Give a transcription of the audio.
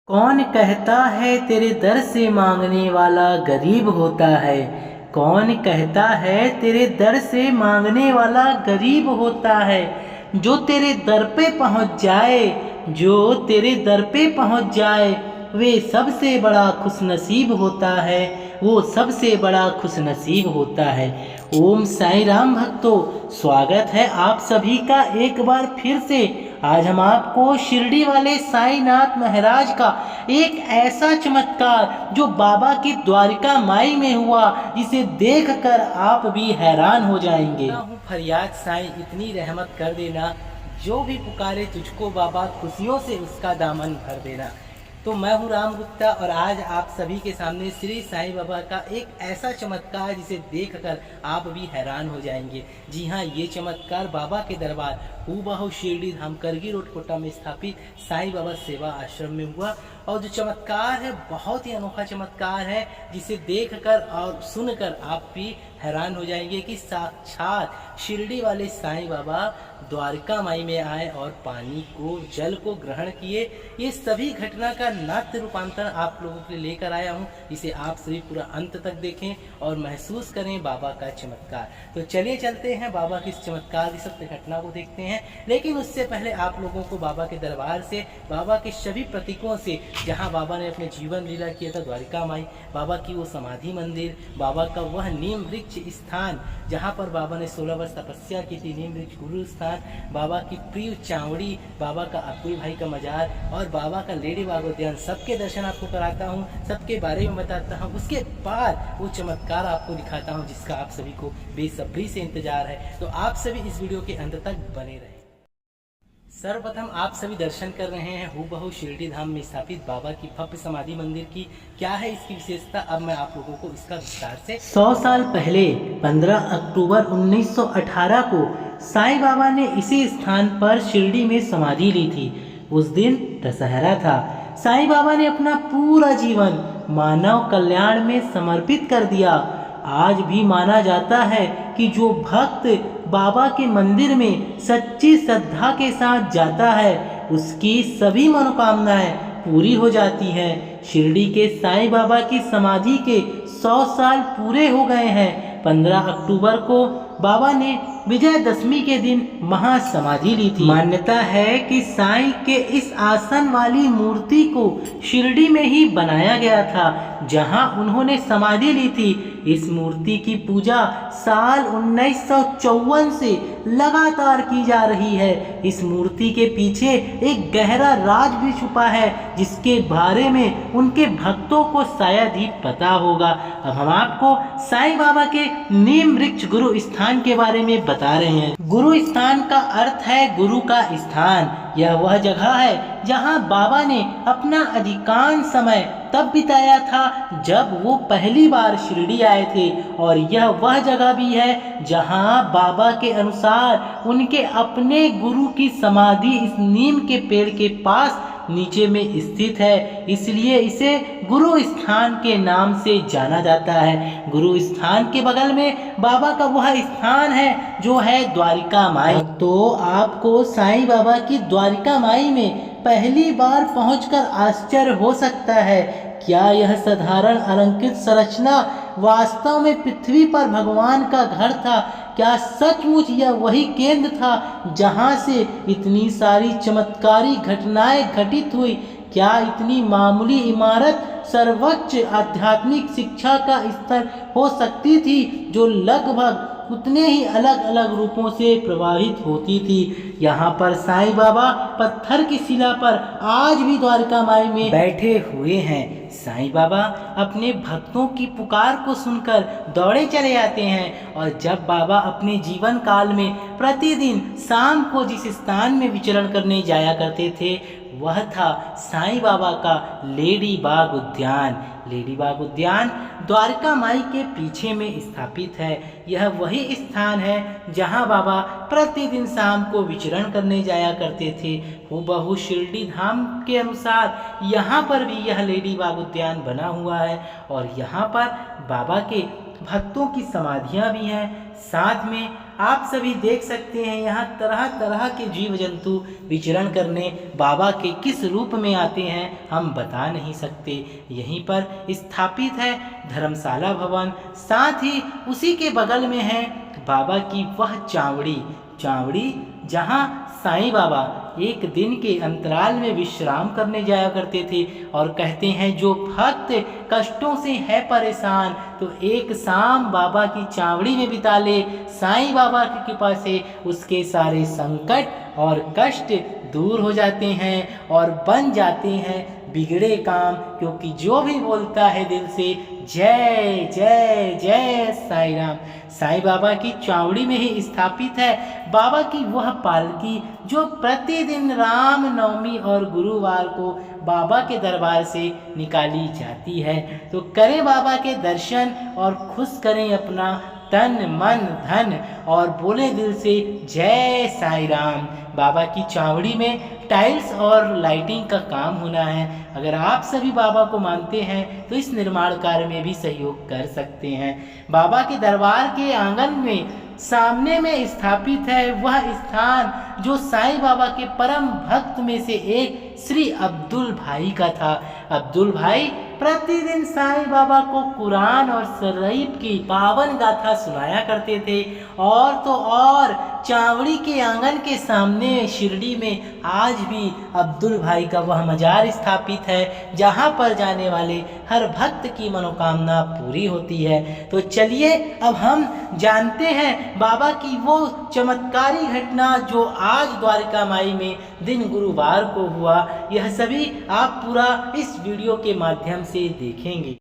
कौन कहता है तेरे दर से मांगने वाला गरीब होता है। कौन कहता है तेरे दर से मांगने वाला गरीब होता है। जो तेरे दर पे पहुंच जाए, जो तेरे दर पे पहुंच जाए, वे सबसे बड़ा खुशनसीब होता है। वो सबसे बड़ा खुशनसीब होता है। ओम साईं राम भक्तों, स्वागत है आप सभी का एक बार फिर से। आज हम आपको शिरडी वाले साईनाथ महाराज का एक ऐसा चमत्कार जो बाबा की द्वारिका माई में हुआ, जिसे देखकर आप भी हैरान हो जाएंगे। हूँ फरियाद साईं, इतनी रहमत कर देना, जो भी पुकारे तुझको बाबा खुशियों से उसका दामन भर देना। तो मैं हूँ राम गुप्ता और आज आप सभी के सामने श्री साईं बाबा का एक ऐसा चमत्कार जिसे देखकर आप भी हैरान हो जाएंगे। जी हाँ, ये चमत्कार बाबा के दरबार हूबहू शिरडी धाम करगी रोड कोटा में स्थापित साईं बाबा सेवा आश्रम में हुआ। और जो चमत्कार है बहुत ही अनोखा चमत्कार है, जिसे देखकर और सुनकर आप भी हैरान हो जाएंगे कि साक्षात शिरडी वाले साईं बाबा द्वारका माई में आए और पानी को, जल को ग्रहण किए। ये सभी घटना का नाट्य रूपांतर आप लोगों के लिए लेकर आया हूँ, जिसे आप सभी पूरा अंत तक देखें और महसूस करें बाबा का चमत्कार। तो चलिए चलते हैं बाबा की इस चमत्कार की सत्य घटना को देखते हैं। लेकिन उससे पहले आप लोगों को बाबा के दरबार से, बाबा के सभी प्रतीकों से, जहाँ बाबा ने अपने जीवन लीला किया था द्वारिका माई, बाबा की वो समाधि मंदिर, बाबा का वह नीम वृक्ष स्थान जहाँ पर बाबा ने 16 वर्ष तपस्या की थी, नीम वृक्ष गुरु स्थान, बाबा की प्रिय चावड़ी, बाबा का अब्दुल भाई का मजार और बाबा का लेडी बाग उद्यान, सबके दर्शन आपको कराता हूँ, सबके बारे में बताता हूँ। उसके बाद वो चमत्कार आपको दिखाता हूँ जिसका आप सभी को बेसब्री से इंतजार है। तो आप सभी इस वीडियो के अंत तक बने रहें। सर्वप्रथम आप सभी दर्शन कर रहे हैं हूबहू शिरडी धाम में स्थापित बाबा की भव्य समाधि मंदिर की। क्या है इसकी विशेषता, अब मैं आप लोगों को इसका विस्तार से। 100 साल पहले 15 अक्टूबर 1918 को साईं बाबा ने इसी स्थान पर शिरडी में समाधि ली थी। उस दिन दशहरा था। साईं बाबा ने अपना पूरा जीवन मानव कल्याण में समर्पित कर दिया। आज भी माना जाता है कि जो भक्त बाबा के मंदिर में सच्ची श्रद्धा के साथ जाता है, उसकी सभी मनोकामनाएं पूरी हो जाती हैं। शिरडी के साईं बाबा की समाधि के 100 साल पूरे हो गए हैं। 15 अक्टूबर को बाबा ने विजयदशमी के दिन महासमाधि ली थी। मान्यता है कि साईं के इस आसन वाली मूर्ति को शिरडी में ही बनाया गया था, जहां उन्होंने समाधि ली थी। इस मूर्ति की पूजा साल 1954 से लगातार की जा रही है। इस मूर्ति के पीछे एक गहरा राज भी छुपा है, जिसके बारे में उनके भक्तों को शायद ही पता होगा। अब हम आपको साईं बाबा के नीम वृक्ष गुरु स्थान के बारे में बता रहे हैं। गुरु स्थान का अर्थ है गुरु का स्थान। यह वह जगह है जहां बाबा ने अपना अधिकांश समय तब बिताया था जब वो पहली बार शिरडी आए थे। और यह वह जगह भी है जहां बाबा के अनुसार उनके अपने गुरु की समाधि इस नीम के पेड़ के पास नीचे में स्थित है। इसलिए इसे गुरु स्थान के नाम से जाना जाता है। गुरु स्थान के बगल में बाबा का वह स्थान है जो है द्वारिका माई। तो आपको साईं बाबा की द्वारिका माई में पहली बार पहुंचकर आश्चर्य हो सकता है। क्या यह साधारण अलंकृत संरचना वास्तव में पृथ्वी पर भगवान का घर था? क्या सचमुच यह वही केंद्र था जहां से इतनी सारी चमत्कारी घटनाएं घटित हुई? क्या इतनी मामूली इमारत सर्वोच्च आध्यात्मिक शिक्षा का स्तर हो सकती थी, जो लगभग उतने ही अलग अलग रूपों से प्रभावित होती थी? यहाँ पर साईं बाबा पत्थर की शिला पर आज भी द्वारका माई में बैठे हुए हैं। साईं बाबा अपने भक्तों की पुकार को सुनकर दौड़े चले आते हैं। और जब बाबा अपने जीवन काल में प्रतिदिन शाम को जिस स्थान में विचरण करने जाया करते थे, वह था साईं बाबा का लेडी बाग उद्यान। लेडी बाग उद्यान द्वारका माई के पीछे में स्थापित है। यह वही स्थान है जहां बाबा प्रतिदिन शाम को विचरण करने जाया करते थे। हूबहू शिरडी धाम के अनुसार यहाँ पर भी यह लेडी बाग उद्यान बना हुआ है। और यहाँ पर बाबा के भक्तों की समाधियां भी हैं। साथ में आप सभी देख सकते हैं यहाँ तरह तरह के जीव जंतु विचरण करने बाबा के किस रूप में आते हैं हम बता नहीं सकते। यहीं पर स्थापित है धर्मशाला भवन, साथ ही उसी के बगल में है बाबा की वह चावड़ी जहाँ साईं बाबा एक दिन के अंतराल में विश्राम करने जाया करते थे और कहते हैं जो भक्त कष्टों से है परेशान तो एक शाम बाबा की चावड़ी में बिता ले, साईं बाबा की कृपा से उसके सारे संकट और कष्ट दूर हो जाते हैं और बन जाते हैं बिगड़े काम, क्योंकि जो भी बोलता है दिल से जय जय जय साईं राम। साईं बाबा की चावड़ी में ही स्थापित है बाबा की वह पालकी जो प्रतिदिन राम नवमी और गुरुवार को बाबा के दरबार से निकाली जाती है। तो करें बाबा के दर्शन और खुश करें अपना तन मन धन और बोले दिल से जय साईं राम। बाबा की चावड़ी में टाइल्स और लाइटिंग का काम होना है। अगर आप सभी बाबा को मानते हैं तो इस निर्माण कार्य में भी सहयोग कर सकते हैं। बाबा के दरबार के आंगन में सामने में स्थापित है वह स्थान जो साईं बाबा के परम भक्त में से एक श्री अब्दुल भाई का था। अब्दुल भाई प्रतिदिन साईं बाबा को कुरान और शरीफ की पावन गाथा सुनाया करते थे। और तो और चावड़ी के आंगन के सामने शिरडी में आज भी अब्दुल भाई का वह मजार स्थापित है जहां पर जाने वाले हर भक्त की मनोकामना पूरी होती है। तो चलिए अब हम जानते हैं बाबा की वो चमत्कारी घटना जो आज द्वारिका माई में दिन गुरुवार को हुआ। यह सभी आप पूरा इस वीडियो के माध्यम से देखेंगे।